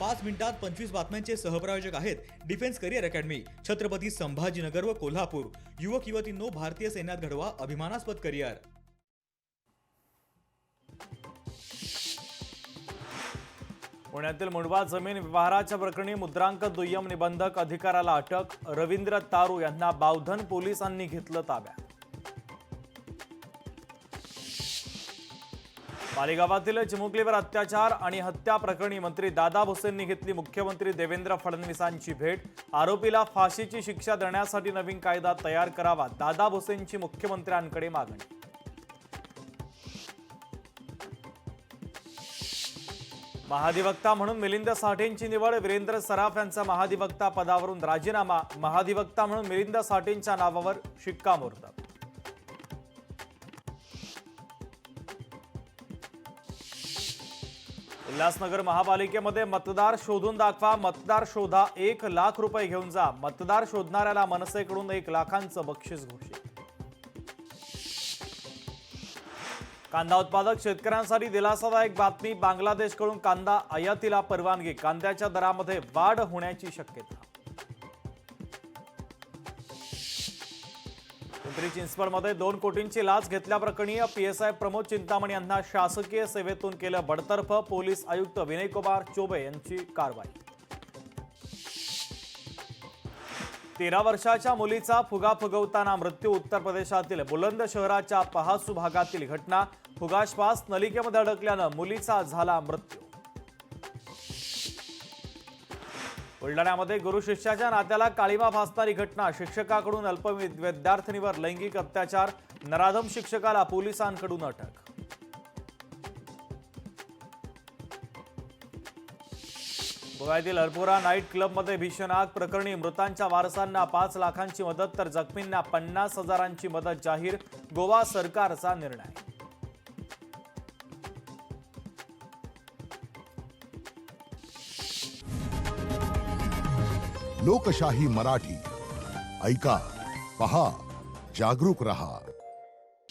5 मिनिटात 25 बातम्यांचे सहप्रायोजक आहेत defence career academy, Chhatrapati Sambhajinagar व कोल्हापूर। युवक युवतींनो, भारतीय सैन्यात घडवा अभिमानास्पद करिअर। पुण्यातील मुंडवा जमीन व्यवहाराच्या प्रकरणी मुद्रांक दुय्यम निबंधक अधिकाऱ्याला अटक। रवींद्र तारू यांना बावधन पोलिसांनी घेतलं ताब्यात। मालेगावातील चिमुकलीवर अत्याचार आणि हत्या प्रकरणी मंत्री दादा भुसेंनी घेतली मुख्यमंत्री देवेंद्र फडणवीसांची भेट। आरोपीला फाशीची शिक्षा देण्यासाठी नवीन कायदा तयार करावा, दादा भुसेंची मुख्यमंत्र्यांकडे मागणी। महाधिवक्ता म्हणून मिलिंद साठेंची निवड, वीरेंद्र सराफ यांचा महाधिवक्ता पदावरून राजीनामा। महाधिवक्ता म्हणून मिलिंद साठेंच्या नावावर शिक्कामोर्तब। उल्हासनगर महापालिकेमध्ये मतदार शोधून दाखवा, मतदार शोधा 1 लाख रुपये घेऊन जा। मतदार शोधणाऱ्याला मनसेकडून 1 लाखांचं बक्षीस घोषित। कांदा उत्पादक शेतकऱ्यांसाठी दिलासादायक बातमी, बांगलादेशकडून कांदा आयातीला परवानगी। कांद्याच्या दरामध्ये वाढ होण्याची शक्यता। पिंपरी चिंचवडमध्ये 2 कोटींची लाच घेतल्याप्रकरणी PSI प्रमोद चिंतामणी यांना शासकीय सेवेतून केलं बडतर्फ। पोलीस आयुक्त विनयकुमार चौबे यांची कारवाई। 13 वर्षाच्या मुलीचा फुगा फुगवताना मृत्यू, उत्तर प्रदेशातील बुलंद शहराच्या पहासू भागातील घटना। फुगाश्वास नलिकेमध्ये अडकल्यानं मुलीचा झाला मृत्यू। बुलढाण्यामध्ये गुरु शिष्याच्या नात्याला काळीमा फासणारी घटना, शिक्षकाकडून अल्पवयीन विद्यार्थिनीवर लैंगिक अत्याचार। नराधम शिक्षकाला पोलिसांकडून अटक। गोव्यातील हरपोरा नाईट क्लबमध्ये भीषण आग प्रकरणी मृतांच्या वारसांना 5 लाखांची मदत तर जखमींना 50,000ची मदत जाहीर। गोवा सरकारचा निर्णय। लोकशाही मराठी ऐका, पहा, जागरूक रहा।